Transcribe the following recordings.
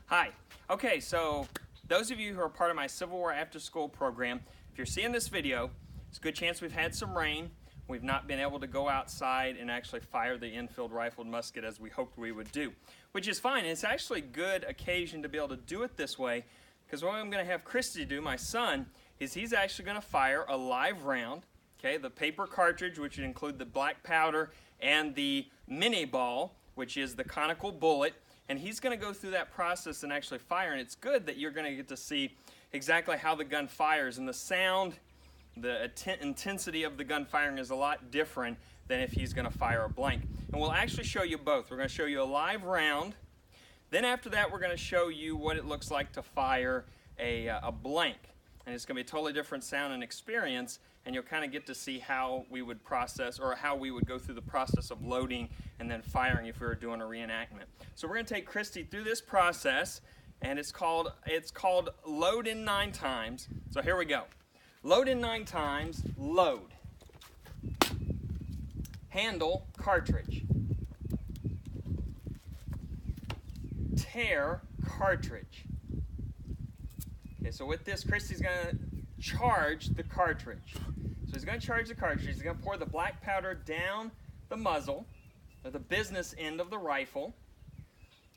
Hi. Okay, so those of you who are part of my Civil War after school program, if you're seeing this video, it's a good chance we've had some rain. We've not been able to go outside and actually fire the Enfield rifled musket as we hoped we would do, which is fine. It's actually a good occasion to be able to do it this way, because what I'm going to have Christy do, my son, is he's actually going to fire a live round, okay, the paper cartridge, which would include the black powder, and the mini ball, which is the conical bullet, and he's going to go through that process and actually fire, and it's good that you're going to get to see exactly how the gun fires, and the sound, the intensity of the gun firing is a lot different than if he's going to fire a blank. And we'll actually show you both. We're going to show you a live round, then after that we're going to show you what it looks like to fire a blank. And it's going to be a totally different sound and experience, and you'll kind of get to see how we would process, or how we would go through the process of loading and then firing if we were doing a reenactment. So we're going to take Christy through this process, and it's called load in 9 times. So here we go. Load in 9 times, load. Handle, cartridge. Tear, cartridge. Okay, so with this, Christy's going to charge the cartridge. So he's going to charge the cartridge. He's going to pour the black powder down the muzzle, or the business end of the rifle.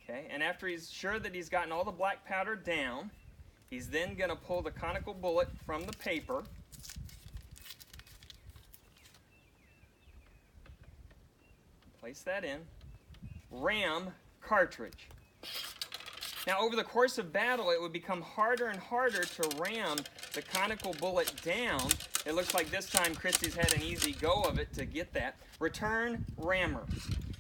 Okay, and after he's sure that he's gotten all the black powder down, he's then going to pull the conical bullet from the paper. Place that in. Ram, cartridge. Now, over the course of battle, it would become harder and harder to ram the conical bullet down. It looks like this time Christy's had an easy go of it to get that. Return, rammer.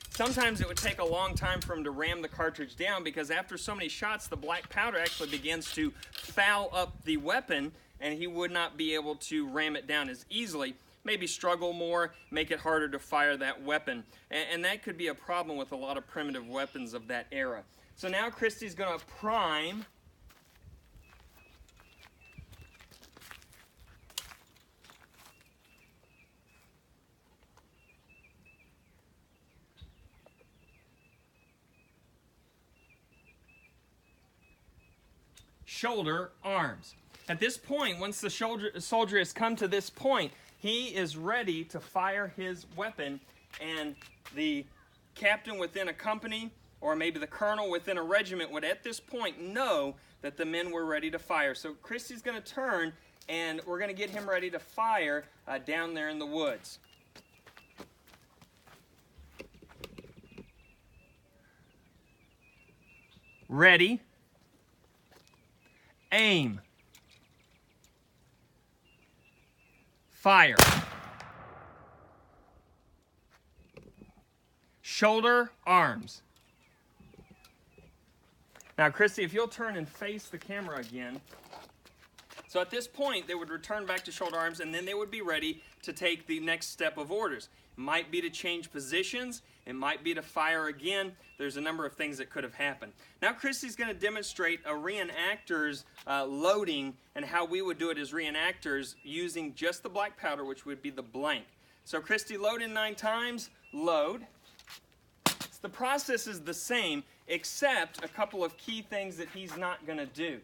Sometimes it would take a long time for him to ram the cartridge down, because after so many shots, the black powder actually begins to foul up the weapon, and he would not be able to ram it down as easily. Maybe struggle more, make it harder to fire that weapon. And that could be a problem with a lot of primitive weapons of that era. So now Christy's going to prime. Shoulder, arms. At this point, once the soldier has come to this point, he is ready to fire his weapon, and the captain within a company, or maybe the colonel within a regiment, would at this point know that the men were ready to fire. So Christy's going to turn, and we're going to get him ready to fire down there in the woods. Ready. Aim. Fire. Shoulder, arms. Now, Christy, if you'll turn and face the camera again. So at this point, they would return back to shoulder, arms, and then they would be ready to take the next step of orders. It might be to change positions. It might be to fire again. There's a number of things that could have happened. Now Christy's going to demonstrate a reenactor's loading, and how we would do it as reenactors using just the black powder, which would be the blank. So Christy, load in 9 times, load. So the process is the same, except a couple of key things that he's not going to do.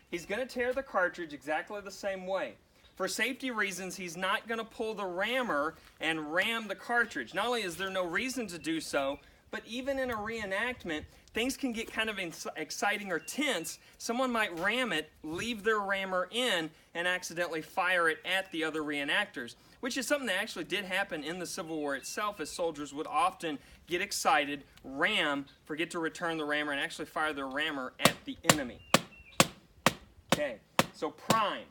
He's going to tear the cartridge exactly the same way. For safety reasons, he's not going to pull the rammer and ram the cartridge. Not only is there no reason to do so, but even in a reenactment, things can get kind of exciting or tense. Someone might ram it, leave their rammer in, and accidentally fire it at the other reenactors, which is something that actually did happen in the Civil War itself, as soldiers would often get excited, ram, forget to return the rammer, and actually fire their rammer at the enemy. Okay, so prime.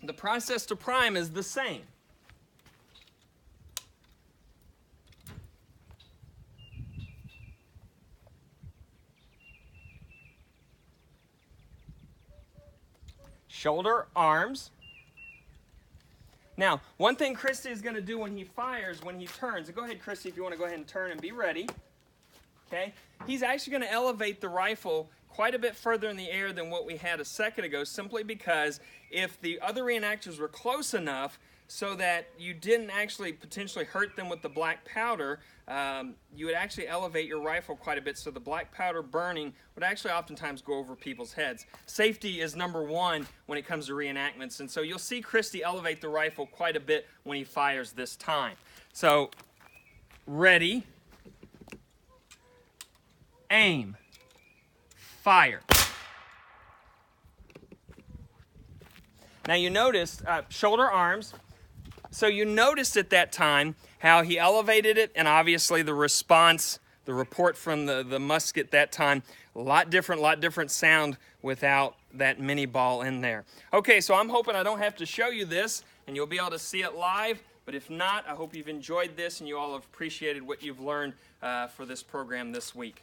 The process to prime is the same. Shoulder, arms. Now, one thing Christy is going to do when he fires, when he turns, and go ahead, Christy, if you want to go ahead and turn and be ready. Okay? He's actually going to elevate the rifle quite a bit further in the air than what we had a second ago, simply because if the other reenactors were close enough, so that you didn't actually potentially hurt them with the black powder, you would actually elevate your rifle quite a bit, so the black powder burning would actually oftentimes go over people's heads. Safety is number one when it comes to reenactments, and so you'll see Christy elevate the rifle quite a bit when he fires this time. So, ready, aim, fire. Now you noticed shoulder arms. So you noticed at that time how he elevated it, and obviously the response, the report from the musket that time, a lot different sound without that mini ball in there. Okay, so I'm hoping I don't have to show you this and you'll be able to see it live, but if not, I hope you've enjoyed this and you all have appreciated what you've learned for this program this week.